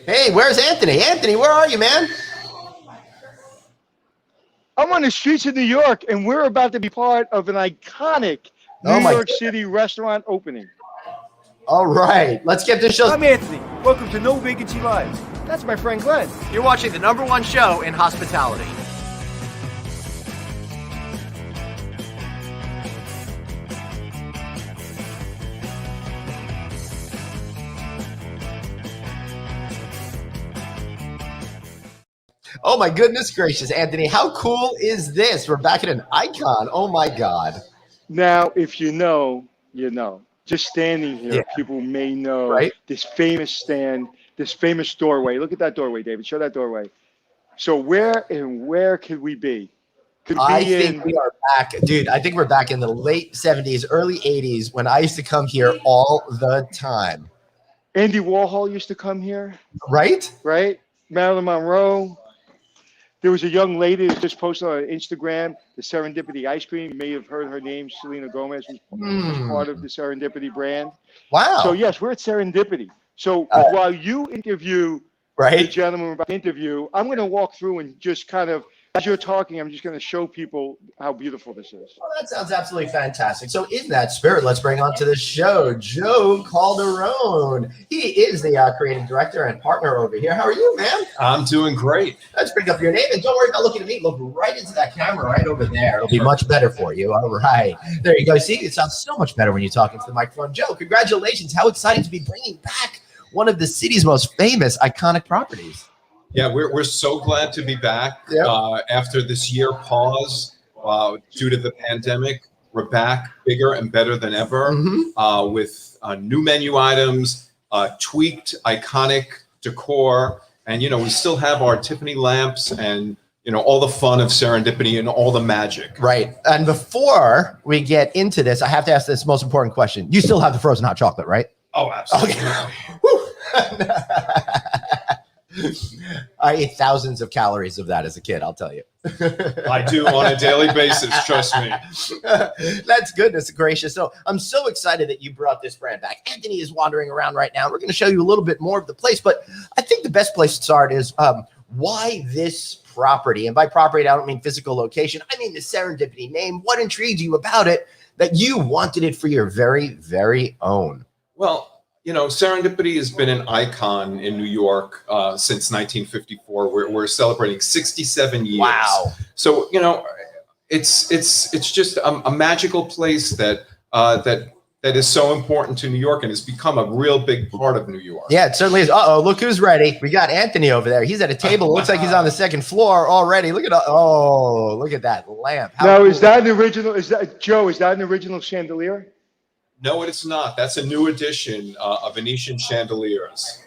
Hey, where's Anthony? Anthony, where are you, man? I'm on the streets of New York, and we're about to be part of an iconic New Oh my York goodness. City restaurant opening. All right, let's get this show. I'm Anthony. Welcome to No Vacancy Live. That's my friend Glenn. You're watching the #1 show in hospitality. Oh my goodness gracious, Anthony, how cool is this? We're back at an icon. Oh my God. Now, if you know, you know. Just standing here, Yeah. people may know Right. this famous stand, this famous doorway. Look at that doorway, David. Show that doorway. So where could we be? Could I be think we are back, dude. I think we're back in the late 70s, early 80s when I used to come here all the time. Andy Warhol used to come here, Right? right? Marilyn Monroe. There was a young lady that just posted on Instagram the Serendipity ice cream. You may have heard her name, Selena Gomez, was part of the Serendipity brand. Wow. So yes, we're at Serendipity. So while you interview the Right? gentleman we're about to interview, I'm going to walk through and just kind of, as you're talking, I'm just going to show people how beautiful this is. Well, that sounds absolutely fantastic. So in that spirit, let's bring on to the show Joe Calderon. He is the creative director and partner over here. How are you, man? I'm doing great. Let's bring up your name. And don't worry about looking at me. Look right into that camera right over there. It'll be much better for you. All right. There you go. See, it sounds so much better when you talk into the microphone. Joe, congratulations. How exciting to be bringing back one of the city's most famous, iconic properties. Yeah, we're so glad to be back. Yep. After this year pause due to the pandemic. We're back bigger and better than ever with new menu items, tweaked iconic decor. And, you know, we still have our Tiffany lamps and, you know, all the fun of Serendipity and all the magic. Right. And before we get into this, I have to ask this most important question. You still have the frozen hot chocolate, right? Oh, absolutely. Okay. I ate thousands of calories of that as a kid, I'll tell you. I do on a daily basis, trust me. That's goodness gracious. So I'm so excited that you brought this brand back. Anthony is wandering around right now. We're going to show you a little bit more of the place, but I think the best place to start is why this property? And by property, I don't mean physical location. I mean the Serendipity name. What intrigued you about it that you wanted it for your very, very own? Well, you know, Serendipity has been an icon in New York since 1954. We're celebrating 67 years. Wow. So, you know, it's just a magical place that is so important to New York and has become a real big part of New York. Yeah, it certainly is. Uh-oh, look who's ready. We got Anthony over there. He's at a table. It looks like he's on the second floor already. Look at look at that lamp. How Now, cool. is that an original? Is that Joe? Is that an original chandelier? No, it's not. That's a new addition of Venetian chandeliers.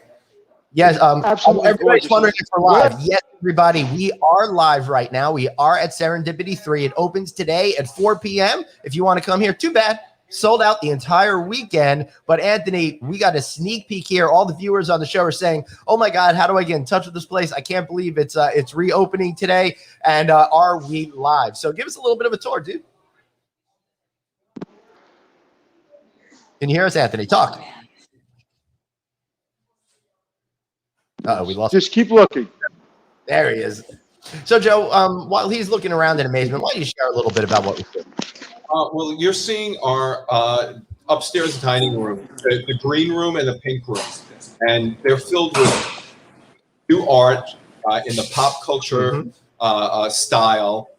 Yes, Absolutely everybody's gorgeous. wondering if we're live. Yes, everybody, we are live right now. We are at Serendipity 3. It opens today at 4 p.m. If you want to come here, too bad. Sold out the entire weekend. But Anthony, we got a sneak peek here. All the viewers on the show are saying, "Oh my God, how do I get in touch with this place? I can't believe it's reopening today." And are we live? So give us a little bit of a tour, dude. Can you hear us, Anthony? Talk. We lost. Just keep looking. There he is. So, Joe, while he's looking around in amazement, why don't you share a little bit about what we do? Well, you're seeing our upstairs dining room, the green room and the pink room, and they're filled with new art in the pop culture style.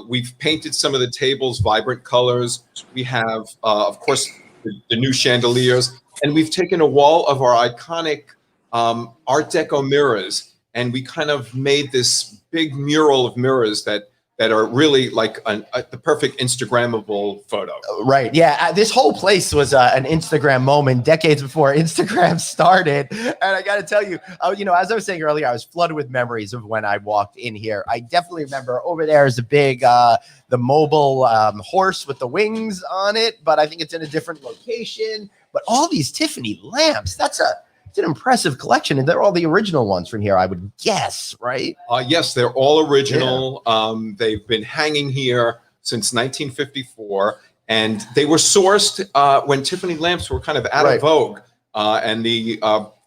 We've painted some of the tables vibrant colors. We have, of course, the new chandeliers, and we've taken a wall of our iconic Art Deco mirrors, and we kind of made this big mural of mirrors that are really like the perfect Instagrammable photo. Right. Yeah. This whole place was an Instagram moment decades before Instagram started. And I got to tell you, you know, as I was saying earlier, I was flooded with memories of when I walked in here. I definitely remember over there is a big, the mobile horse with the wings on it, but I think it's in a different location. But all these Tiffany lamps, it's an impressive collection, and they're all the original ones from here, I would guess, right? Yes, they're all original. Yeah. They've been hanging here since 1954, and they were sourced when Tiffany lamps were kind of out of vogue. And the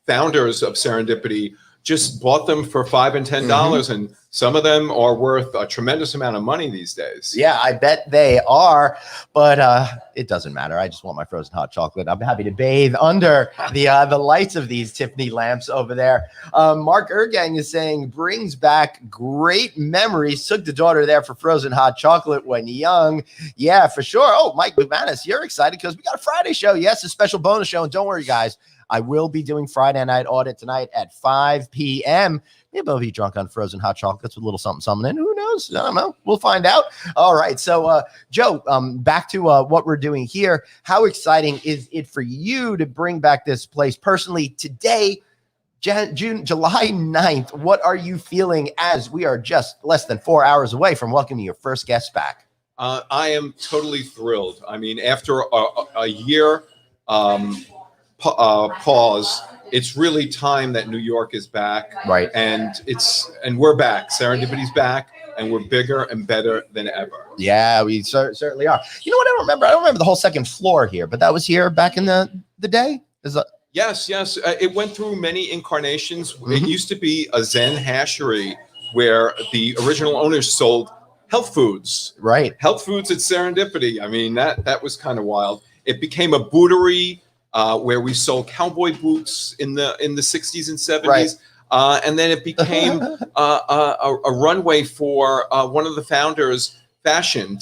founders of Serendipity just bought them for $5 and $10, and some of them are worth a tremendous amount of money these days. Yeah, I bet they are, but it doesn't matter. I just want my frozen hot chocolate. I'm happy to bathe under the lights of these Tiffany lamps over there. Mark Ergang is saying brings back great memories. Took the daughter there for frozen hot chocolate when young. Yeah, for sure. Oh, Mike McManus, you're excited because we got a Friday show. Yes, a special bonus show. And don't worry, guys. I will be doing Friday Night Audit tonight at 5 p.m. Maybe I'll be drunk on frozen hot chocolates with a little something in. Who knows? I don't know. We'll find out. All right. So, Joe, back to what we're doing here. How exciting is it for you to bring back this place personally today, July 9th? What are you feeling as we are just less than 4 hours away from welcoming your first guest back? I am totally thrilled. I mean, after a year pause, it's really time that New York is back, right? And we're back. Serendipity's back, and we're bigger and better than ever. Yeah, we certainly are. You know what? I don't remember the whole second floor here, but that was here back in the day. Yes. It went through many incarnations. It used to be a Zen hashery where the original owners sold health foods. Right. Health foods at Serendipity. I mean, that was kind of wild. It became a bootery. Where we sold cowboy boots in the 60s and 70s. Right. And then it became a runway for one of the founders' fashion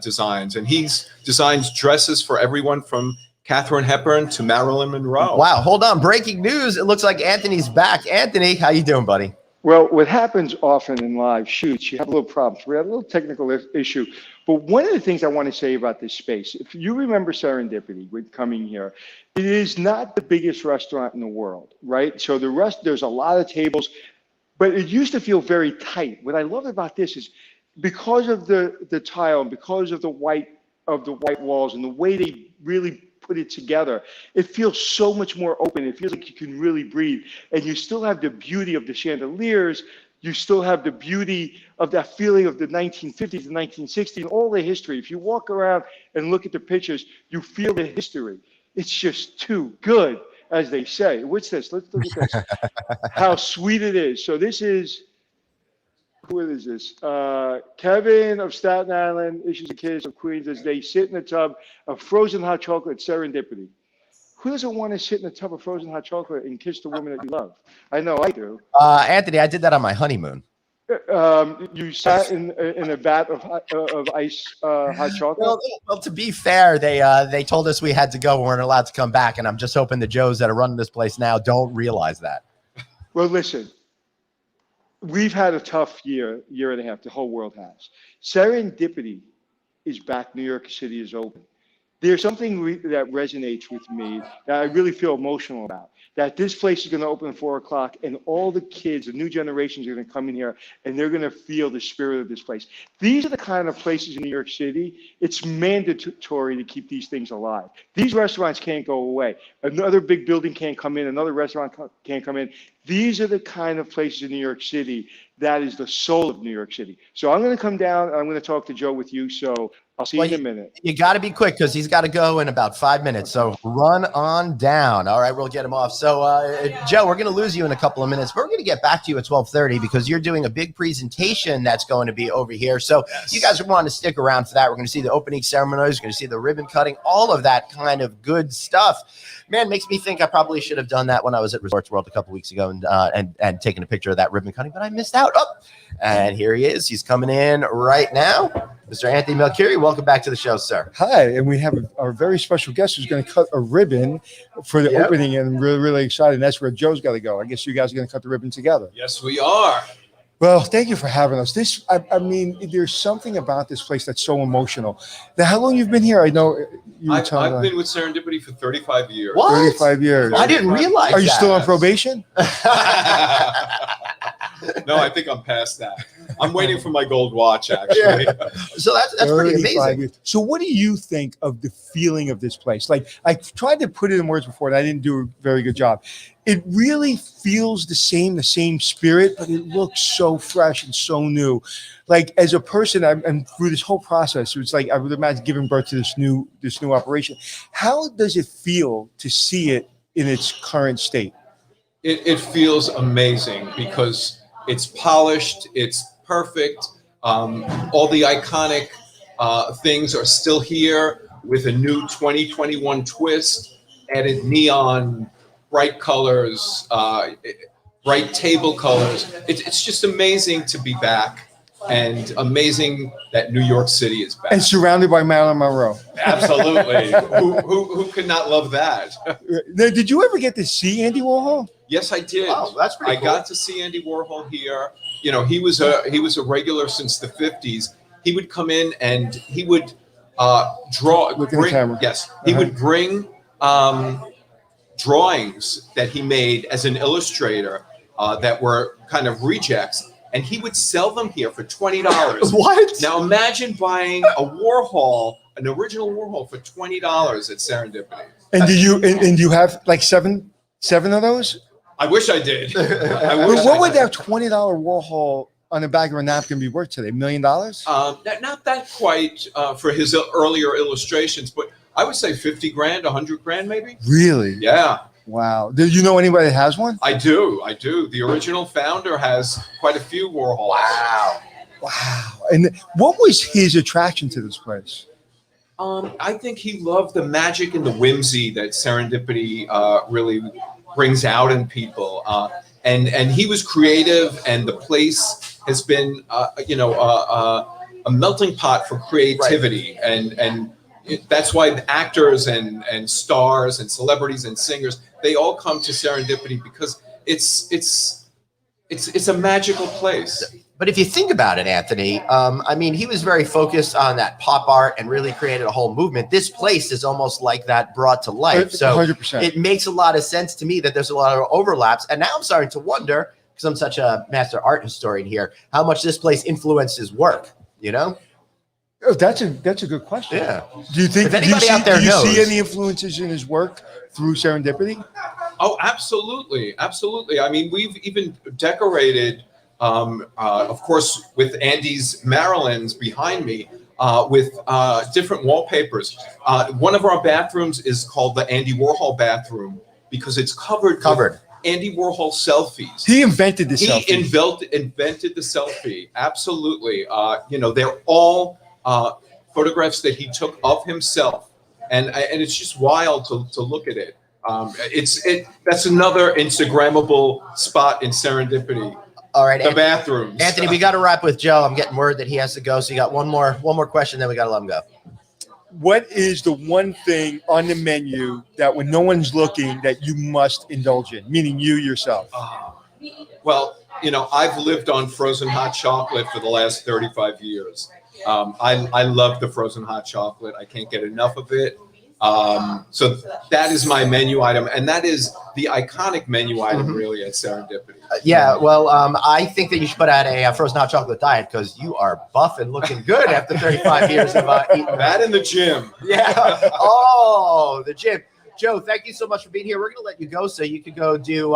designs. And he designs dresses for everyone from Katharine Hepburn to Marilyn Monroe. Wow. Hold on. Breaking news. It looks like Anthony's back. Anthony, how you doing, buddy? Well, what happens often in live shoots, you have a little problems. We had a little technical issue. But one of the things I want to say about this space, if you remember Serendipity with coming here, it is not the biggest restaurant in the world, right? So there's a lot of tables, but it used to feel very tight. What I love about this is because of the tile, because of the white walls and the way they really put it together, it feels so much more open. It feels like you can really breathe, and you still have the beauty of the chandeliers. You still have the beauty of that feeling of the 1950s and 1960s, all the history. If you walk around and look at the pictures, you feel the history. It's just too good, as they say. What's this? Let's look at this. How sweet it is. So this is, who is this? Kevin of Staten Island, Issues of Kids of Queens, as they sit in a tub of frozen hot chocolate Serendipity. Who doesn't want to sit in a tub of frozen hot chocolate and kiss the woman that you love? I know I do. Anthony, I did that on my honeymoon. You sat in a vat of ice hot chocolate? Well, to be fair, they told us we had to go. We weren't allowed to come back. And I'm just hoping the Joes that are running this place now don't realize that. Well, listen, we've had a tough year and a half. The whole world has. Serendipity is back. New York City is open. There's something that resonates with me that I really feel emotional about, that this place is going to open at 4 o'clock, and all the kids, the new generations are going to come in here, and they're going to feel the spirit of this place. These are the kind of places in New York City, it's mandatory to keep these things alive. These restaurants can't go away. Another big building can't come in. Another restaurant can't come in. These are the kind of places in New York City that is the soul of New York City. So I'm going to come down, and I'm going to talk to Joe with you, so I'll see you in a minute. You got to be quick because he's got to go in about 5 minutes. So run on down. All right, we'll get him off. So, Joe, we're going to lose you in a couple of minutes. But we're going to get back to you at 12:30 because you're doing a big presentation that's going to be over here. So you guys want to stick around for that. We're going to see the opening ceremonies. We're going to see the ribbon cutting, all of that kind of good stuff. Man, makes me think I probably should have done that when I was at Resorts World a couple weeks ago and taken a picture of that ribbon cutting, but I missed out. Oh, and here he is. He's coming in right now. Mr. Anthony Melchiori, welcome back to the show, sir. Hi, and we have our very special guest who's going to cut a ribbon for the opening, and I'm really, really excited. And that's where Joe's got to go. I guess you guys are going to cut the ribbon together. Yes, we are. Well, thank you for having us. I mean, there's something about this place that's so emotional. Now, how long you've been here? I know you were I've been with Serendipity for 35 years. What? 35 years. I didn't realize Are you that. still on probation? No, I think I'm past that. I'm waiting for my gold watch, actually. So that's pretty amazing. Years. So what do you think of the feeling of this place? Like, I tried to put it in words before, and I didn't do a very good job. It really feels the same spirit, but it looks so fresh and so new. Like, as a person, and through this whole process, it's like I would imagine giving birth to this new operation. How does it feel to see it in its current state? It feels amazing because it's polished, it's perfect. All the iconic things are still here with a new 2021 twist, added neon, bright colors, bright table colors. It's just amazing to be back, and amazing that New York City is back. And surrounded by Marilyn Monroe. Absolutely. Who could not love that? Now, did you ever get to see Andy Warhol? Yes, I did. Oh, that's pretty cool. I got to see Andy Warhol here. You know, he was a regular since the 50s. He would come in and he would draw. Look at the camera. Yes, he would bring drawings that he made as an illustrator that were kind of rejects, and he would sell them here for $20. What? Now imagine buying a Warhol, an original Warhol, for $20 at Serendipity. And do you have like seven of those? I wish I did. What would that $20 Warhol on the back of a napkin be worth today? $1 million? Not that quite for his earlier illustrations, but I would say 50 grand, 100 grand maybe. Really? Yeah. Wow. Do you know anybody that has one? I do. The original founder has quite a few Warhols. Wow. And what was his attraction to this place? I think he loved the magic and the whimsy that Serendipity really brings out in people. And he was creative, and the place has been, a melting pot for creativity. Right. And that's why the actors and stars and celebrities and singers, they all come to Serendipity because it's a magical place. But if you think about it, Anthony, I mean, he was very focused on that pop art and really created a whole movement. This place is almost like that brought to life. So 100%. It makes a lot of sense to me that there's a lot of overlaps. And now I'm starting to wonder, because I'm such a master art historian here, how much this place influenced his work, you know? Oh, that's a good question. Yeah. Do you think If anybody out there do you knows. see any influences in his work through Serendipity? Oh, absolutely. Absolutely. I mean, we've even decorated, of course, with Andy's Marilyn's behind me, with different wallpapers. One of our bathrooms is called the Andy Warhol bathroom because it's covered. With Andy Warhol selfies. He invented the selfie. He invented the selfie. Absolutely. They're all photographs that he took of himself, and it's just wild to look at it. That's another Instagrammable spot in Serendipity. All right, the bathrooms. Anthony, we got to wrap with Joe. I'm getting word that he has to go, so you got one more question, then we got to let him go. What is the one thing on the menu that when no one's looking that you must indulge in, meaning you yourself? Well, I've lived on frozen hot chocolate for the last 35 years. I love the frozen hot chocolate. I can't get enough of it. So that is my menu item, and that is the iconic menu item really at Serendipity. I think that you should put out a frozen hot chocolate diet because you are buff and looking good after 35 years of eating that in the gym. Yeah. Oh, the gym. Joe, thank you so much for being here. We're going to let you go so you can go do,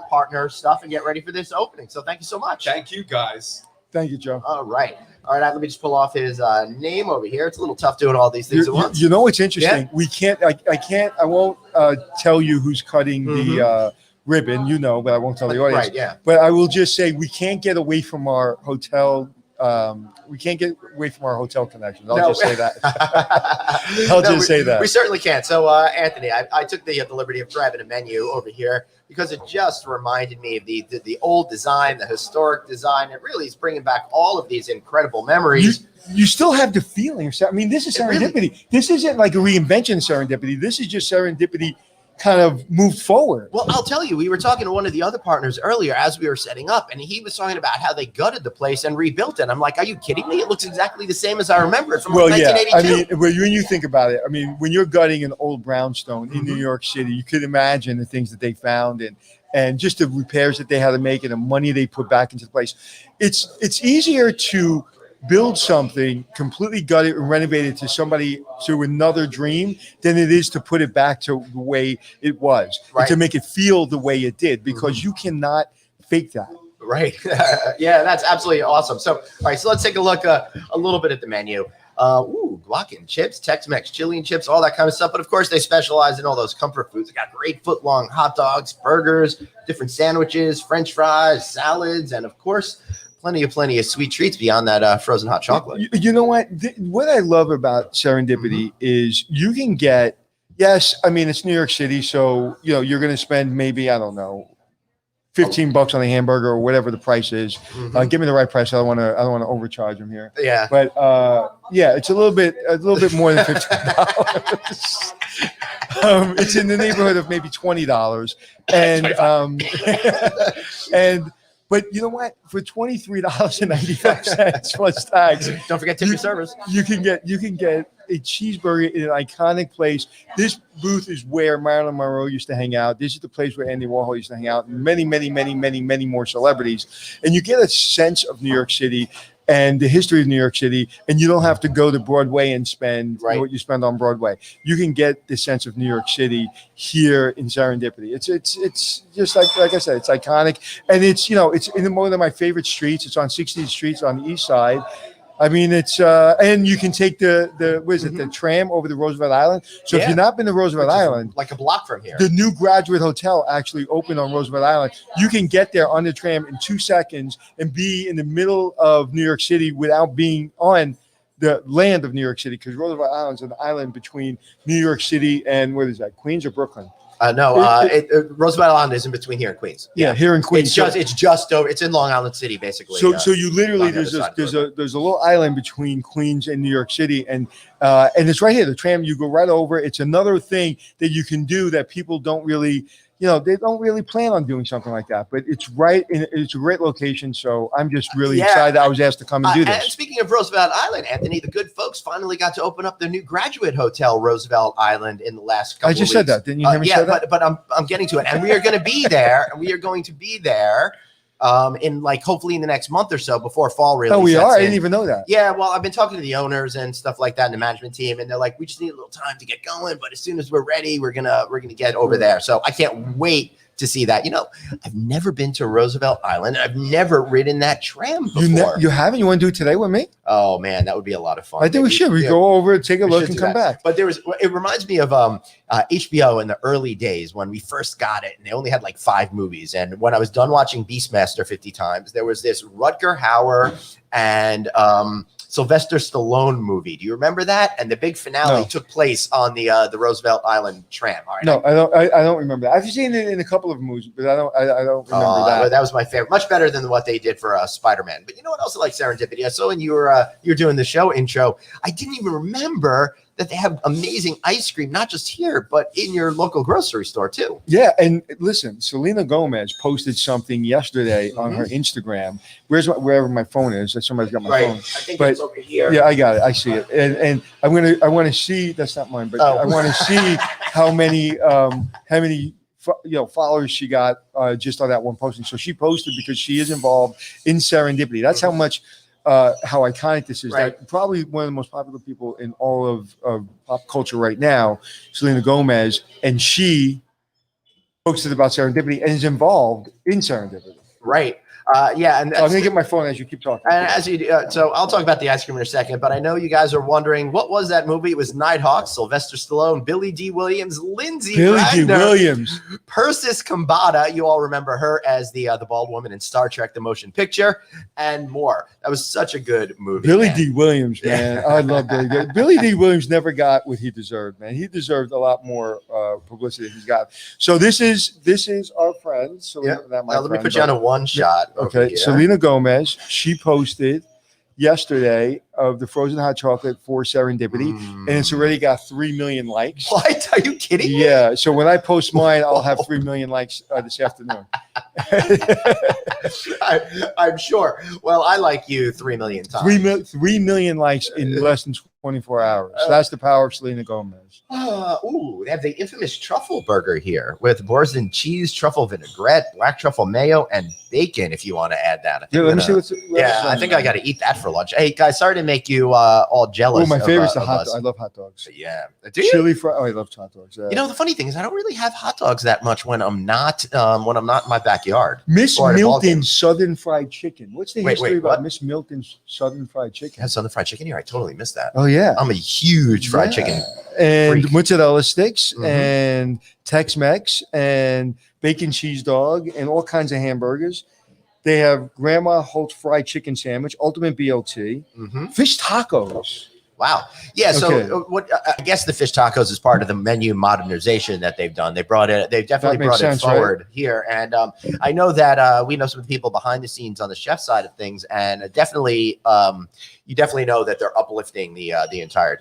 partner stuff and get ready for this opening. So thank you so much. Thank you, guys. Thank you, Joe. All right. Let me just pull off his name over here. It's a little tough doing all these things at once. You know what's interesting? We can't. I won't tell you who's cutting the ribbon. But I won't tell the audience. Right. Yeah. But I will just say we can't get away from our hotel. We can't get away from our hotel connections. I'll just say that. I'll say that. We certainly can't. So, Anthony, I took the liberty of grabbing a menu over here because it just reminded me of the old design, the historic design. It really is bringing back all of these incredible memories. You still have the feeling. I mean, this is Serendipity. Really, this isn't like a reinvention of Serendipity. This is just Serendipity kind of moved forward. Well, I'll tell you, we were talking to one of the other partners earlier as we were setting up, and he was talking about how they gutted the place and rebuilt it. I'm like, are you kidding me? It looks exactly the same as I remember it from 1982. I mean, when you think about it, I mean, when you're gutting an old brownstone in New York City, you could imagine the things that they found and just the repairs that they had to make and the money they put back into the place. It's easier to build something completely gutted and renovated to another dream than it is to put it back to the way it was, and to make it feel the way it did, because you cannot fake that. Right. Yeah, that's absolutely awesome. So, all right, so let's take a look a little bit at the menu. Guac and chips, Tex-Mex chili and chips, all that kind of stuff. But of course, they specialize in all those comfort foods. They got great foot-long hot dogs, burgers, different sandwiches, French fries, salads, and of course, plenty of sweet treats beyond that frozen hot chocolate. You know what? What I love about Serendipity is you can get. Yes, I mean it's New York City, so you're going to spend maybe I don't know. $15 on a hamburger or whatever the price is. Give me the right price. I don't want to overcharge them here. Yeah. But yeah, it's a little bit more than $15. It's in the neighborhood of maybe $20. And but you know what? For $23.95 plus tax, don't forget tip your servers. You can get a cheeseburger in an iconic place. This booth is where Marilyn Monroe used to hang out. This is the place where Andy Warhol used to hang out. And many more celebrities. And you get a sense of New York City and the history of New York City, and you don't have to go to Broadway and spend what you spend on Broadway. You can get the sense of New York City here in Serendipity. It's just like I said, it's iconic, and it's in one of my favorite streets. It's on 60th Street, it's on the east side. I mean, it's and you can take the the tram over to Roosevelt Island. So if you've not been to Roosevelt Island, like a block from here, the new Graduate Hotel actually opened on Roosevelt Island. You can get there on the tram in 2 seconds and be in the middle of New York City without being on the land of New York City, because Roosevelt Island is an island between New York City and what is that, Queens or Brooklyn? Roosevelt Island is in between here in Queens. Yeah, here in Queens. It's just over. It's in Long Island City, basically. So you literally there's a little island between Queens and New York City, and it's right here. The tram, you go right over. It's another thing that you can do that people don't really. They don't really plan on doing something like that, but it's it's a great location. So I'm just really excited I was asked to come and do this. And speaking of Roosevelt Island, Anthony, the good folks finally got to open up their new Graduate Hotel, Roosevelt Island, in the last couple of weeks. I just said that. Didn't you hear me say that? But I'm getting to it. And we are going to be there, in hopefully in the next month or so before fall really. Oh, we sets are? in. I didn't even know that. Yeah, well, I've been talking to the owners and stuff like that and the management team, and they're like, we just need a little time to get going, but as soon as we're ready, we're gonna get over there. So I can't wait to see that. I've never been to Roosevelt Island. I've never ridden that tram before. You haven't? You want to do it today with me? Oh man, that would be a lot of fun. I think we should. We go over, take a look, and come back. But it reminds me of HBO in the early days when we first got it, and they only had like 5 movies. And when I was done watching Beastmaster 50 times, there was this Rutger Hauer and Sylvester Stallone movie. Do you remember that? And the big finale took place on the Roosevelt Island tram. All right. No, I don't remember that. I've seen it in a couple of movies, but I don't remember that. That was my favorite. Much better than what they did for Spider-Man. But you know what else I like Serendipity? I saw when you were doing the show intro, I didn't even remember that they have amazing ice cream, not just here, but in your local grocery store too. Yeah, and listen, Selena Gomez posted something yesterday on her Instagram. Wherever my phone is, somebody's got my phone. I think it's over here. Yeah, I got it. I see it, and I want to see. That's not mine, but I want to see how many followers she got just on that one posting. So she posted because she is involved in Serendipity. That's how much. How iconic this is. Right. That probably one of the most popular people in all of pop culture right now, Selena Gomez, and she posted about Serendipity and is involved in Serendipity. Right. Yeah, and I'm gonna get my phone as you keep talking. And as you, so I'll talk about the ice cream in a second. But I know you guys are wondering what was that movie? It was Nighthawk, Sylvester Stallone, Billy D. Williams, Lindsay Wagner, Persis Kambata. You all remember her as the bald woman in Star Trek: The Motion Picture, and more. That was such a good movie. Billy D. Williams, man, I love Billy D. Billy D. Williams never got what he deserved, man. He deserved a lot more publicity than he's got. So this is our friend. So let me put you on a one shot. Okay, Selena Gomez, she posted yesterday of the frozen hot chocolate for Serendipity, and it's already got 3 million likes. What? Are you kidding me? Yeah, so when I post mine, I'll have 3 million likes this afternoon. I'm sure. Well, I like you 3 million times. 3 million likes in less than 24 hours. So that's the power of Selena Gomez. They have the infamous Truffle Burger here with Boursin cheese, truffle vinaigrette, black truffle mayo, and bacon. If you want to add that, let me see what's. I think I got to eat that for lunch. Hey guys, sorry to make you all jealous. Oh, my favorite's the hot dog. I love hot dogs. Yeah, do you? Chili fry. Oh, I love hot dogs. The funny thing is, I don't really have hot dogs that much when I'm not in my backyard. Miss Milton's Southern Fried Chicken. What's the history about Miss Milton's Southern Fried Chicken? Has Southern Fried Chicken here? I totally missed that. Oh yeah. I'm a huge fried chicken. And freak. mozzarella sticks Mhm. and Tex-Mex and bacon cheese dog and all kinds of hamburgers. They have Grandma Holt's fried chicken sandwich, ultimate BLT, fish tacos. Wow. Yeah. So Okay. what I guess the fish tacos is part of the menu modernization that they've done. They brought it. They've definitely That makes brought sense, it forward here. And I know that we know some of the people behind the scenes on the chef side of things, and definitely you definitely know that they're uplifting the entire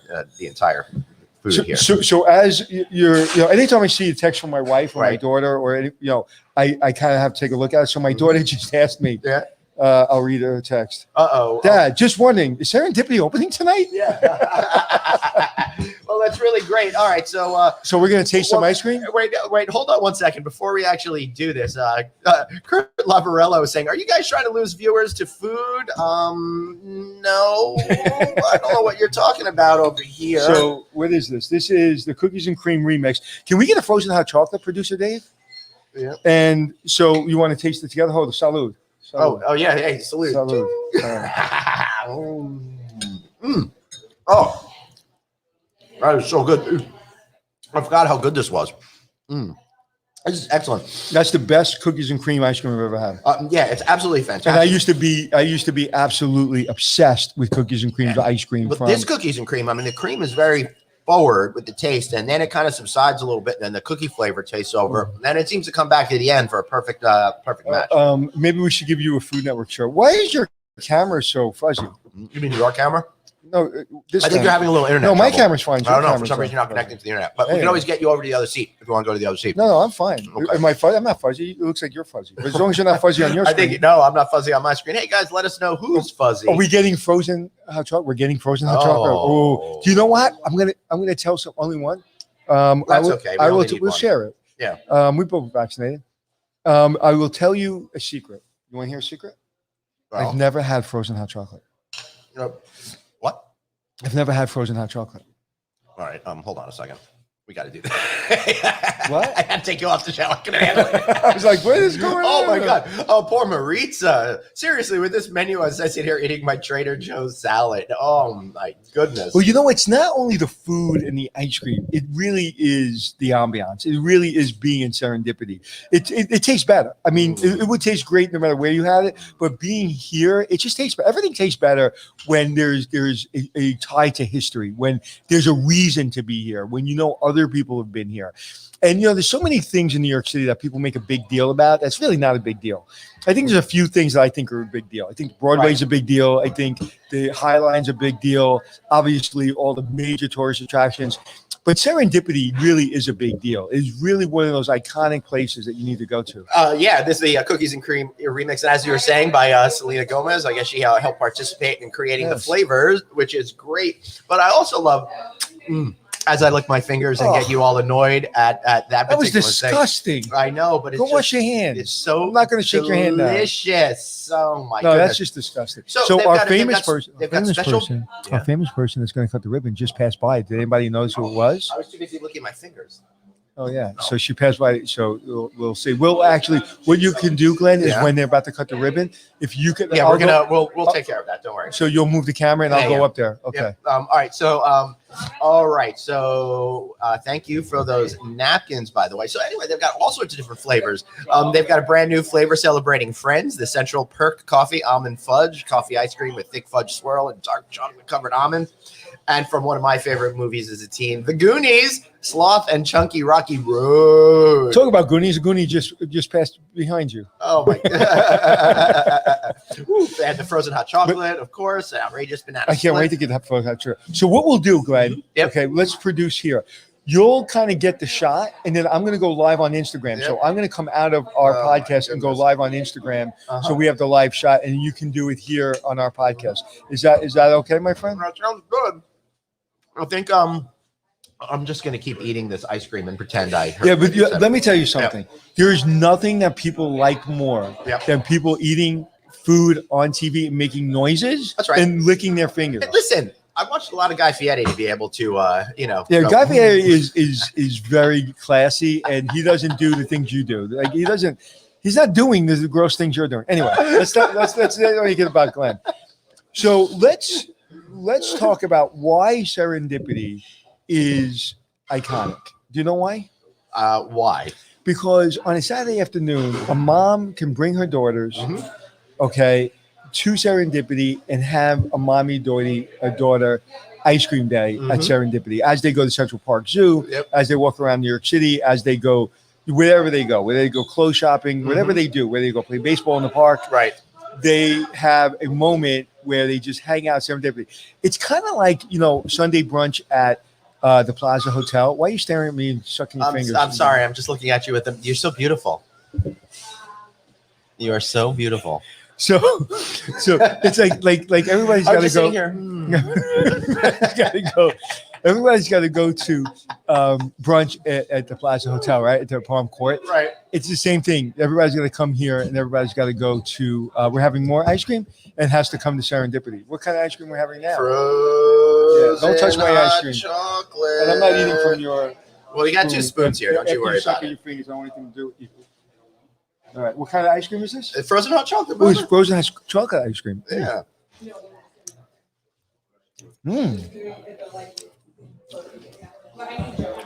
food here. So as you're, anytime I see a text from my wife or my Right. daughter or any, I kind of have to take a look at it. So my daughter just asked me. Yeah. I'll read her text. Uh-oh. Dad, just wondering, is Serendipity opening tonight? Yeah. Well, that's really great. All right. So So we're gonna taste some ice cream. Wait, hold on one second before we actually do this. Kurt Lavarello was saying, "Are you guys trying to lose viewers to food?" No, I don't know what you're talking about over here. So what is this? This is the cookies and cream remix. Can we get a frozen hot chocolate, producer Dave? Yeah. And so you want to taste it together? Hold on, salud. Oh yeah, hey, salute. Salud. Oh, that is so good. I forgot how good this was. This is excellent. That's the best cookies and cream ice cream I've ever had. Yeah, it's absolutely fantastic. And I used to be absolutely obsessed with cookies and cream, ice cream. But from this cookies and cream, I mean, the cream is very forward with the taste, and then it kind of subsides a little bit, and then the cookie flavor tastes over. And then it seems to come back to the end for a perfect match. Maybe we should give you a Food Network show. Why is your camera so fuzzy? You mean your camera? No, this. I think you're having a little internet. No, my trouble. camera's fine. I don't know. Your For some camera's reason, you're not fine. connecting to the internet. But we Hey. can always get you over to the other seat if you want to go to the other seat. No, I'm fine. Okay. Am I fuzzy? I'm not fuzzy. It looks like you're fuzzy. But as long as you're not fuzzy on your I screen. think no, I'm not fuzzy on my screen. Hey guys, let us know who's fuzzy. Are we getting frozen hot chocolate? We're getting frozen hot chocolate. Oh. Oh, do you know what? I'm gonna tell some only one. That's okay. We only need We'll one. share it. Yeah. We both vaccinated. I will tell you a secret. You want to hear a secret? Well, I've never had frozen hot chocolate. what? I've never had frozen hot chocolate. All right. Hold on a second. We got to do that. What? I had to take you off the show. I couldn't handle it. I was like, what is going Oh on? my god! Oh, poor Maritza. Seriously, with this menu, as I sit here eating my Trader Joe's salad. Oh my goodness. Well, it's not only the food and the ice cream. It really is the ambiance. It really is being in serendipity. It tastes better. I mean, it would taste great no matter where you had it, but being here, it just tastes better. Everything tastes better when there's a tie to history, when there's a reason to be here, when other people have been here. And there's so many things in New York City that people make a big deal about. That's really not a big deal. I think there's a few things that I think are a big deal. I think Broadway's a big deal. I think the High Line's a big deal. Obviously, all the major tourist attractions. But Serendipity really is a big deal. It's really one of those iconic places that you need to go to. Yeah, this is the cookies and cream remix, and as you were saying, by Selena Gomez. I guess she helped participate in creating the flavors, which is great. But I also love. As I lick my fingers and get you all annoyed at that particular That was thing. disgusting. I know, but it's Go wash your hands. It's so I'm not going to shake your hand now. delicious. Oh my No, goodness. that's just disgusting. So So they've our got- they've famous got- person, they've got special- Yeah. our famous person that's going to cut the ribbon just passed by. Did anybody notice who it was? I was too busy looking at my fingers. Oh yeah. So she passed by. So we'll see. We'll actually, what you can do, Glenn, is Yeah. when they're about to cut the ribbon, if you can, Yeah, I'll we're gonna go- we'll take care of that. Don't worry. So you'll move the camera and I'll Yeah, go yeah. up there. Okay. Yep. All right. So thank you for those napkins, by the way. So anyway, they've got all sorts of different flavors. They've got a brand new flavor celebrating Friends, the Central Perk Coffee Almond Fudge, coffee ice cream with thick fudge swirl and dark chocolate covered almond. And from one of my favorite movies as a teen, The Goonies, Sloth and Chunky Rocky Road. Talk about Goonies. Goonies just passed behind you. Oh my god! Woo, they had the frozen hot chocolate, of course, and outrageous banana. I can't wait to get that photo capture. So what we'll do, Glenn? Yep. Okay, let's produce here. You'll kind of get the shot, and then I'm going to go live on Instagram. Yep. So I'm going to come out of our Oh, my podcast and go goodness. live on Instagram. Uh-huh. So we have the live shot, and you can do it here on our podcast. Is that okay, my friend? That sounds good. I think I'm just gonna keep eating this ice cream and pretend I heard Yeah, but what you said. let me tell you something. There is nothing that people like more Yep. than people eating food on TV and making noises. That's right. And licking their fingers. Hey, listen, I watched a lot of Guy Fieri to be able to, Yeah, go, Guy Fieri is very classy, and he doesn't do the things you do. Like he's not doing the gross things you're doing. Anyway, let's not get about Glenn. So let's let's talk about why serendipity is iconic. Do you know why? Why? Because on a Saturday afternoon, a mom can bring her daughters, okay, to Serendipity and have a daughter ice cream day at Serendipity as they go to Central Park Zoo, as they walk around New York City, as they go wherever they go, whether they go clothes shopping, whatever they do, whether they go play baseball in the park, Right. they have a moment where they just hang out at Serendipity. It's kind of like, Sunday brunch at the Plaza Hotel. Why are you staring at me and sucking your fingers? I'm sorry. I'm just looking at you with them. You're so beautiful. You are so beautiful. So it's like everybody's got to go. Here. Everybody's got to go to brunch at the Plaza Hotel, right? At the Palm Court. Right. It's the same thing. Everybody's got to come here, and everybody's got to go to. We're having more ice cream, and has to come to Serendipity. What kind of ice cream we're having now? Frozen don't touch my ice cream. chocolate. And I'm not eating from your. Well, you got two spoons here. Don't you worry about your it. fingers. I don't want anything to do with you. All right. What kind of ice cream is this? Frozen hot chocolate. Oh, it's frozen chocolate ice cream. Yeah.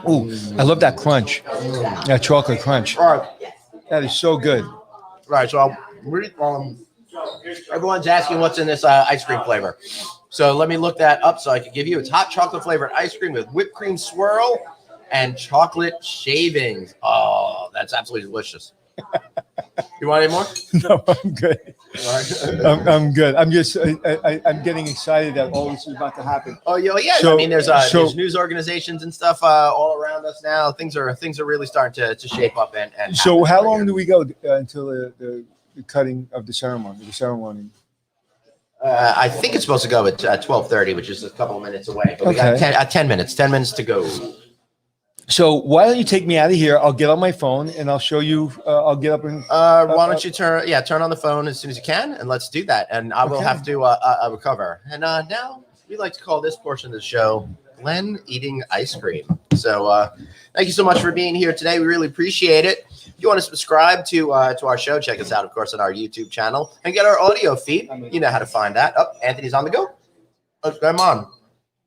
Oh, I love that crunch. That chocolate crunch. All right. That is so good. Right. So everyone's asking what's in this ice cream flavor. So let me look that up so I can give you. It's hot chocolate flavored ice cream with whipped cream swirl and chocolate shavings. Oh, that's absolutely delicious. You want any more? No, I'm good. I'm good. I'm just I'm getting excited that all this is about to happen. Oh yeah. So- I mean, there's so- news organizations and stuff all around us now. Things are really starting to shape up and So happen how right long here. do we go until the cutting of the ceremony? The ceremony. I think it's supposed to go at 12:30, which is a couple of minutes away. But we got Okay. 10 minutes. 10 minutes to go. So why don't you take me out of here? I'll get on my phone and I'll show you. I'll get up and. Why don't you turn on the phone as soon as you can, and let's do that. And I will Okay. have to recover. And now we like to call this portion of the show Glenn eating ice cream. So thank you so much for being here today. We really appreciate it. If you want to subscribe to our show, check us out, of course, on our YouTube channel and get our audio feed. You know how to find that. Oh, Anthony's on the go. Let's come on.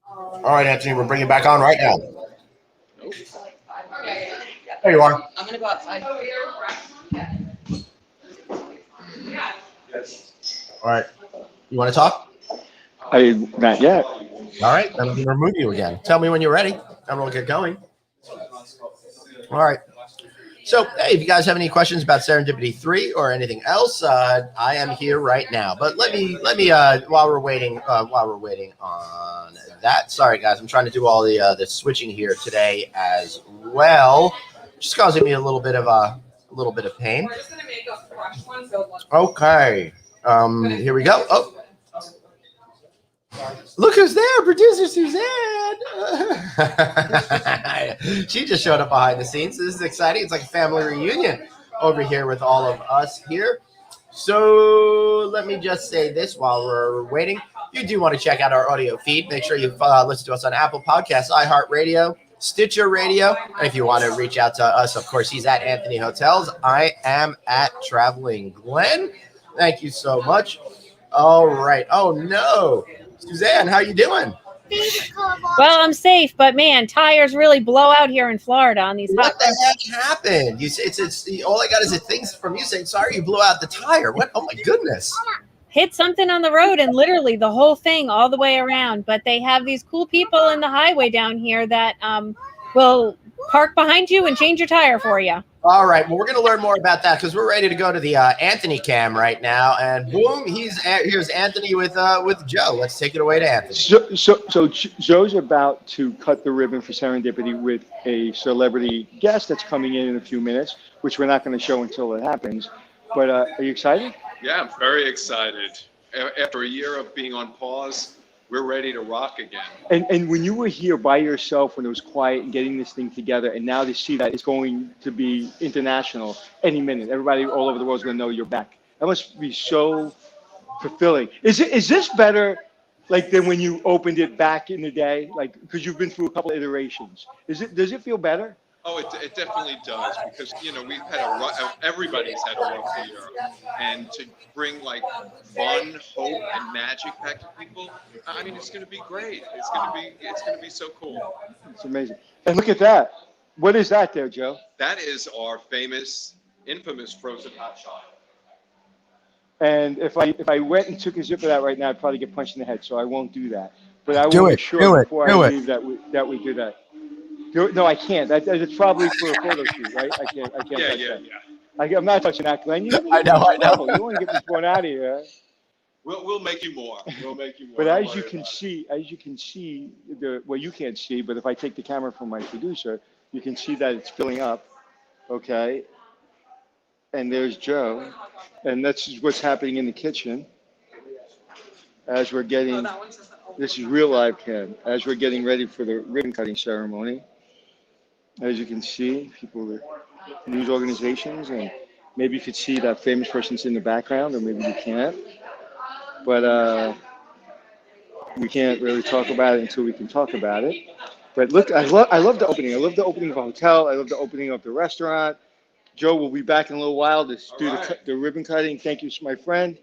All right, Anthony, we're bringing back on right now. There you are. I'm gonna go outside. All right. You want to talk? Not yet. All right. Then I'm going to remove you again. Tell me when you're ready, and we'll get going. All right. So, hey, if you guys have any questions about Serendipity 3 or anything else, I am here right now. But let me while we're waiting on that. Sorry, guys, I'm trying to do all the switching here today as well, just causing me a little bit of pain. We're just gonna make a fresh one. So Okay. Here we go. Oh. Look who's there, producer Suzanne. She just showed up behind the scenes. This is exciting. It's like a family reunion over here with all of us here. So let me just say this while we're waiting. If you do want to check out our audio feed, make sure you listen to us on Apple Podcasts, iHeartRadio, Stitcher Radio. And if you want to reach out to us, of course, he's at Anthony Hotels. I am at Traveling Glenn. Thank you so much. All right. Oh, no. Suzanne, how you doing? Well, I'm safe, but man, tires really blow out here in Florida on these hot. What the heck happened? You say it's all I got is a thing from you saying sorry you blew out the tire. What? Oh my goodness. Hit something on the road and literally the whole thing all the way around. But they have these cool people in the highway down here that will park behind you and change your tire for you. All right. Well, we're going to learn more about that because we're ready to go to the Anthony cam right now. And boom, here's Anthony with Joe. Let's take it away to Anthony. So Joe's about to cut the ribbon for Serendipity with a celebrity guest that's coming in a few minutes, which we're not going to show until it happens. But are you excited? Yeah, I'm very excited. After a year of being on pause, we're ready to rock again. And when you were here by yourself, when it was quiet and getting this thing together, and now to see that it's going to be international any minute, everybody all over the world is going to know you're back. That must be so fulfilling. Is this better, like, than when you opened it back in the day? Like, because you've been through a couple of iterations. Does it feel better? Oh, it definitely does, because we've had everybody's had a rough year, and to bring like fun, hope, and magic back to people, I mean, it's going to be great. It's going to be so cool. It's amazing. And look at that. What is that there, Joe? That is our infamous frozen hot chocolate. And if I went and took a sip of that right now, I'd probably get punched in the head. So I won't do that. But I will be sure before I leave that we do that. No, I can't. It's probably for a photo shoot, right? I can't touch that. I'm not touching that, Glenn. I know. You want to get this one out of here. We'll make you more. But as you can see, you can't see, but if I take the camera from my producer, you can see that it's filling up. Okay. And there's Joe. And that's what's happening in the kitchen as we're getting, this is real live cam, as we're getting ready for the ribbon cutting ceremony. As you can see, people, news organizations, and maybe you could see that famous person's in the background, or maybe you can't. But we can't really talk about it until we can talk about it. But look, I love the opening. I love the opening of the hotel. I love the opening of the restaurant. Joe will be back in a little while to do the ribbon cutting. Thank you, my friend.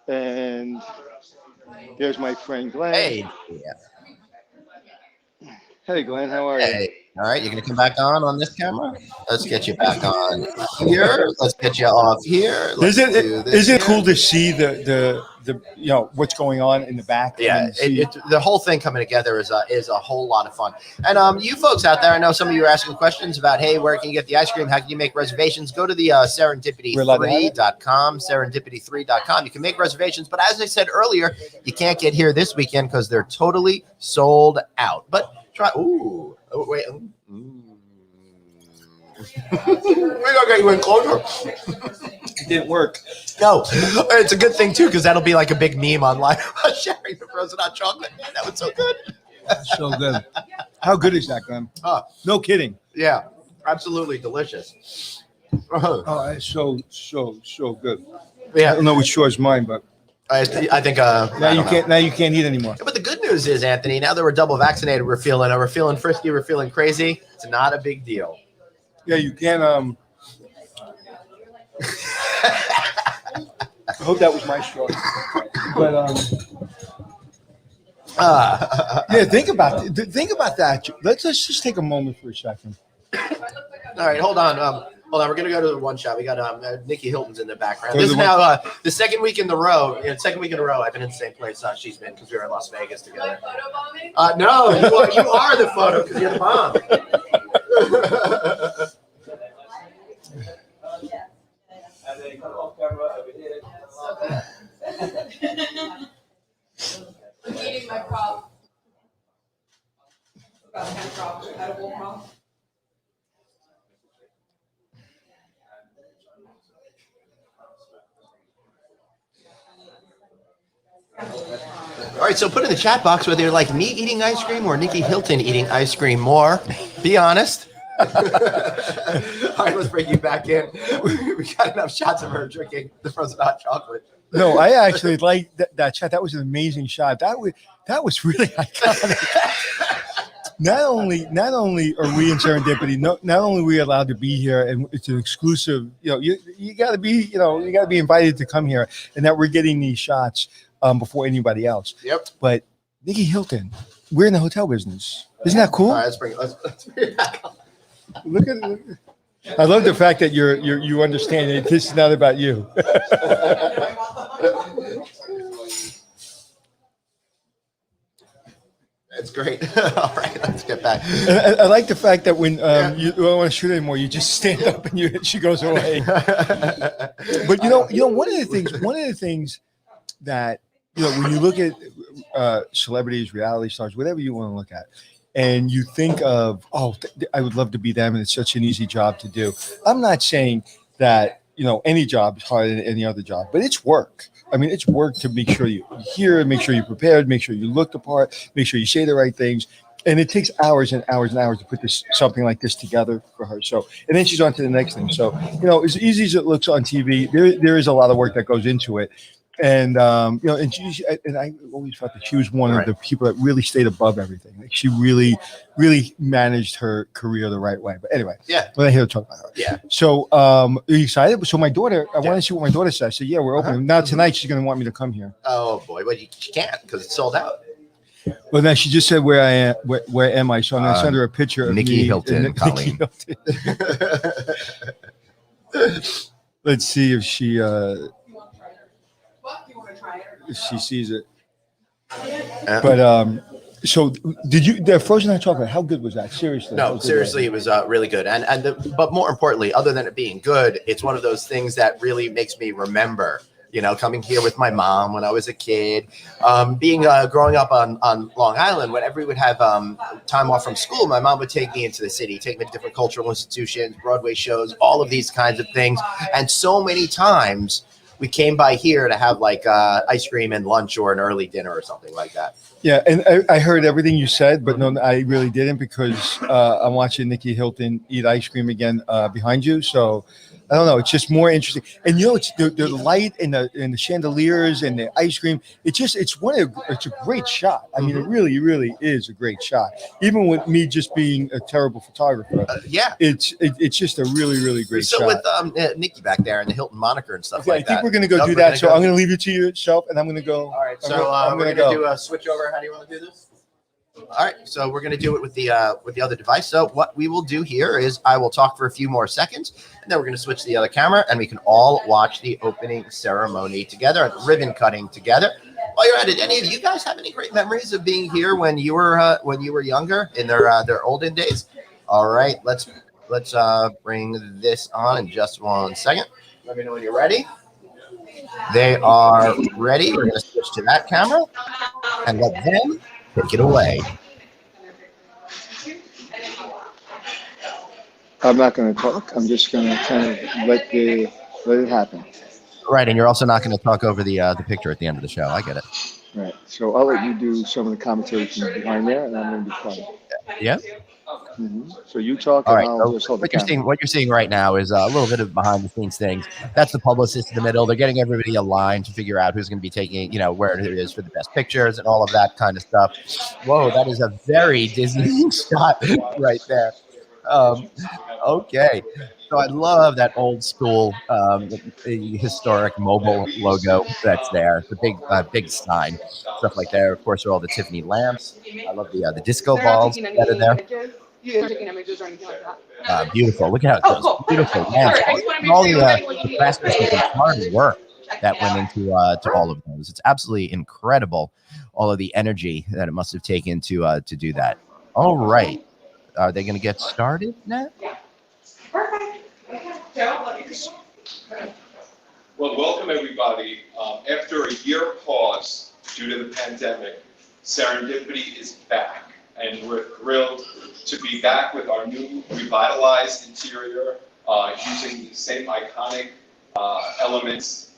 And there's my friend Glenn. Hey. Hey, Glenn, how are you? Hey. All right, you're going to come back on this camera? Let's get you back on here. Let's get you off here. Is it cool to see the what's going on in the back? Yeah, the whole thing coming together is a whole lot of fun. And you folks out there, I know some of you are asking questions about, hey, where can you get the ice cream? How can you make reservations? Go to the serendipity3.com, serendipity3.com. You can make reservations. But as I said earlier, you can't get here this weekend because they're totally sold out. But try. Ooh. Oh, wait. We're gonna get you in closer. It didn't work. No, it's a good thing too, because that'll be like a big meme online about sharing the frozen hot chocolate. Man, that was so good. So good. How good is that, Glenn? No kidding. Yeah, absolutely delicious. Oh, it's so good. Yeah, I don't know which shore's mine, but I think now you can't eat anymore. But the good news is, Anthony, now that we're double vaccinated, we're feeling frisky, we're feeling crazy. It's not a big deal. Yeah, you can. I hope that was my straw. But yeah, think about that. Let's just take a moment for a second. All right, hold on. We're gonna go to the one shot. We got Nikki Hilton's in the background. This is now the second week in a row. I've been in the same place she's been, because we were in Las Vegas together. No, you are the photo because you're the mom. And then come off camera over here. I'm eating my prop. About 10 props, edible props. All right, so put in the chat box whether you're like me eating ice cream or Nikki Hilton eating ice cream more. Be honest. All right, let's bring you back in. We got enough shots of her drinking the frozen hot chocolate. No, I actually like that shot. That was an amazing shot. That was really iconic. Not only are we in Serendipity, not only are we allowed to be here, and it's an exclusive. You got to be invited to come here, and that we're getting these shots before anybody else. Yep. But Nikki Hilton, we're in the hotel business. Isn't that cool? All right, let's bring it back. Look at it. I love the fact that you understand it. This is not about you. It's great. All right, let's get back. I like the fact that when you don't want to shoot anymore, you just stand up and she goes away. But one of the things that when you look at celebrities, reality stars, whatever you want to look at, and you think of, I would love to be them, and it's such an easy job to do. I'm not saying that any job is harder than any other job, but it's work. I mean, it's work to make sure you're here, make sure you're prepared, make sure you look the part, make sure you say the right things. And it takes hours and hours and hours to put something like this together for her. So, and then she's on to the next thing. So, as easy as it looks on TV, there is a lot of work that goes into it. And and I always felt that she was one of the people that really stayed above everything. Like she really, really managed her career the right way. But anyway, we're not here to talk about her. Yeah. So, are you excited? So my daughter, I want to see what my daughter says. I said, yeah, we're open. Now tonight she's going to want me to come here. Oh boy, but she can't because it's sold out. Well, now she just said where I am. Where am I? So I'm going to send her a picture of Nikki me Hilton, and Colleen. Nikki Hilton. Let's see if she sees it. But so did you? The frozen hot chocolate. How good was that? Seriously. No, seriously, it was really good. But more importantly, other than it being good, it's one of those things that really makes me remember. Coming here with my mom when I was a kid, growing up on Long Island, whenever we would have time off from school, my mom would take me into the city, take me to different cultural institutions, Broadway shows, all of these kinds of things. And so many times we came by here to have like ice cream and lunch or an early dinner or something like that. Yeah, and I heard everything you said, but no, I really didn't because I'm watching Nikki Hilton eat ice cream again behind you. So I don't know. It's just more interesting. And it's the light and the chandeliers and the ice cream. It's a great shot. I mean, it really, really is a great shot. Even with me just being a terrible photographer. It's just a really, really great shot. So with Nikki back there and the Hilton moniker and stuff like that. I think we're going to go do that. So I'm going to leave it to yourself and I'm going to go. All right. So we're going to do a switch over. How do you want to do this? All right, so we're going to do it with the other device. So what we will do here is I will talk for a few more seconds, and then we're going to switch to the other camera, and we can all watch the opening ceremony together and ribbon cutting together. While you're at it, any of you guys have any great memories of being here when you were younger in their olden days? All right, let's bring this on in just 1 second. Let me know when you're ready. They are ready. We're going to switch to that camera and let them take it away. I'm not going to talk. I'm just going to kind of let it happen. Right, and you're also not going to talk over the picture at the end of the show. I get it. Right. So I'll let you do some of the commentary from behind there, and I'm going to be quiet. Yeah. Mm-hmm. So you talk. All and right. I'll So just hold what the you're camera. seeing right now is a little bit of behind the scenes things. That's the publicist in the middle. They're getting everybody aligned to figure out who's going to be taking, where it is for the best pictures and all of that kind of stuff. Whoa, that is a very dizzying shot right there. Okay. So I love that old school, historic mobile logo that's there. The big sign, stuff like that. Of course, there are all the Tiffany lamps. I love the disco balls that are there. Taking images or anything like that. Beautiful. Look at how cool. beautiful lamps. And all the craftsmanship and hard work that went into to all of those. It's absolutely incredible. All of the energy that it must have taken to do that. All right. Are they going to get started now? Perfect. Well, welcome everybody. After a year pause due to the pandemic, Serendipity is back, and we're thrilled to be back with our new revitalized interior, using the same iconic elements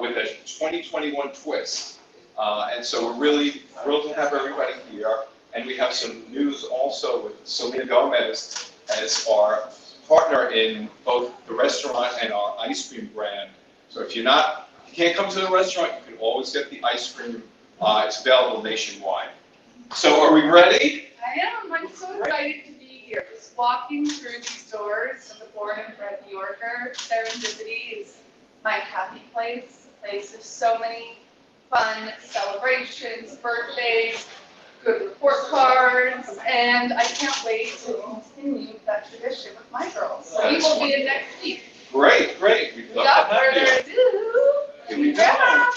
with a 2021 twist. And so we're really thrilled to have everybody here. And we have some news also with Selena Gomez as our partner in both the restaurant and our ice cream brand. So if you can't come to the restaurant, you can always get the ice cream. It's available nationwide. So are we ready? I am. I'm so excited to be here. Just walking through these doors of the born and bred New Yorker, Serendipity is my happy place. A place of so many fun celebrations, birthdays, good report cards, and I can't wait to continue that tradition with my girls. So we will be in next week. Great. We'd love Without to have further you. ado, Here we go. yeah.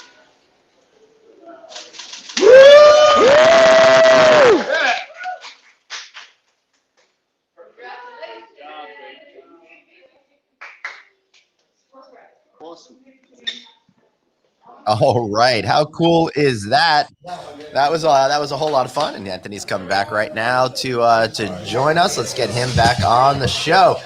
Awesome. All right. How cool is that? That was a whole lot of fun, and Anthony's coming back right now to join us. Let's get him back on the show.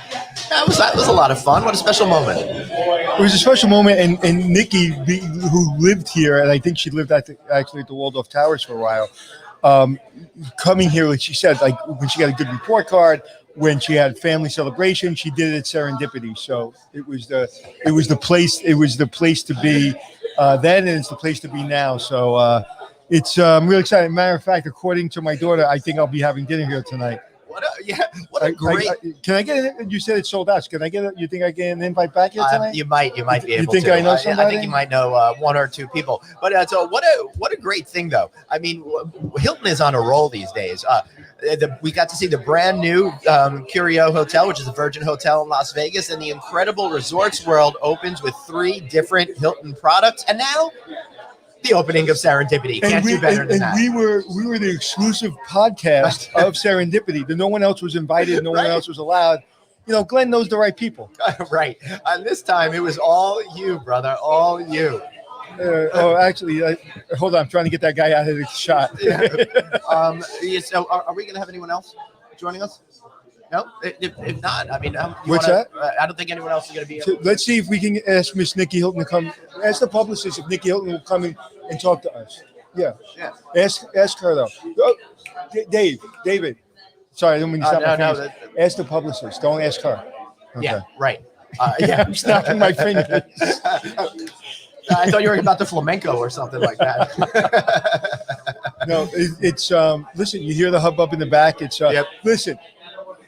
That was a lot of fun. What a special moment. It was a special moment, and Nikki, who lived here, and I think she lived actually at the Waldorf Towers for a while, coming here, like she said, like when she got a good report card, when she had family celebration, she did it at Serendipity. So it was the place to be. then, and it's the place to be now. So it's I'm really excited. Matter of fact, according to my daughter, I think I'll be having dinner here tonight. What a great. Can I get it? You said it's sold out. Can I get it? You think I get an invite back here tonight? You might be able to. You think I know I somebody? think you might know one or two people. But so what a great thing though. I mean, Hilton is on a roll these days. We got to see the brand new Curio Hotel, which is a Virgin Hotel in Las Vegas, and the incredible Resorts World opens with 3 different Hilton products, and now the opening of Serendipity. Can't do better than that. We were the exclusive podcast of Serendipity. No one else was invited. No one else was allowed. You know, Glenn knows the right people. Right. And this time it was all you, brother. All you. Actually, hold on. I'm trying to get that guy out of the shot. So are we going to have anyone else joining us? No, if not, I mean, what's that? I don't think anyone else is going to be. So let's see if we can ask Miss Nikki Hilton to come. Ask the publicist if Nikki Hilton will come in and talk to us. Yeah. Ask her though. Oh, David. Sorry, I don't mean to stop my fingers. Ask the publicist. Don't ask her. Okay. Yeah. Right. Yeah. I'm snapping my fingers. I thought you were about the flamenco or something like that. No, it's listen. You hear the hubbub in the back. It's listen.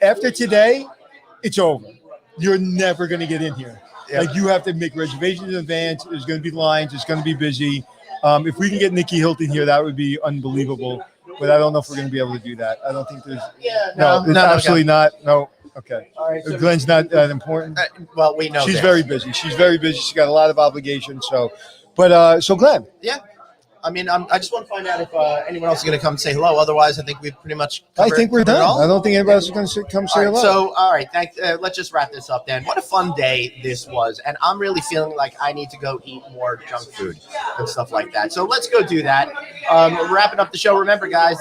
After today, it's over. You're never going to get in here. Yep. Like you have to make reservations in advance. There's going to be lines. It's going to be busy. If we can get Nikki Hilton here, that would be unbelievable. But I don't know if we're going to be able to do that. I don't think there's. No, absolutely not. No. Okay. All right. So Glenn's not that important. Well, we know she's very busy. She's very busy. She's got a lot of obligations. So, but so Glenn. Yeah. I mean, I just want to find out if anyone else is going to come say hello. Otherwise, I think we've pretty much I think we're done. I don't think anybody else is going to come say hello. So, all right. Let's just wrap this up then. What a fun day this was. And I'm really feeling like I need to go eat more junk food and stuff like that. So let's go do that. Wrapping up the show. Remember, guys,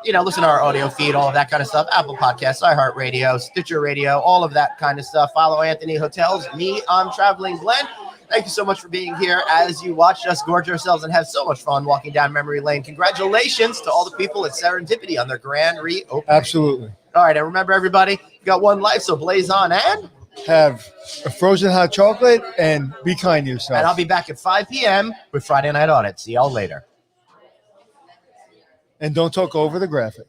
listen to our audio feed, all of that kind of stuff. Apple Podcasts, iHeartRadio, Stitcher Radio, all of that kind of stuff. Follow Anthony Hotels. Me, I'm Traveling Glenn. Thank you so much for being here as you watched us gorge ourselves and have so much fun walking down memory lane. Congratulations to all the people at Serendipity on their grand reopening. Absolutely. All right, and remember, everybody, you got one life, so blaze on and have a frozen hot chocolate and be kind to yourself. And I'll be back at 5 p.m. with Friday Night Audit. See y'all later. And don't talk over the graphic.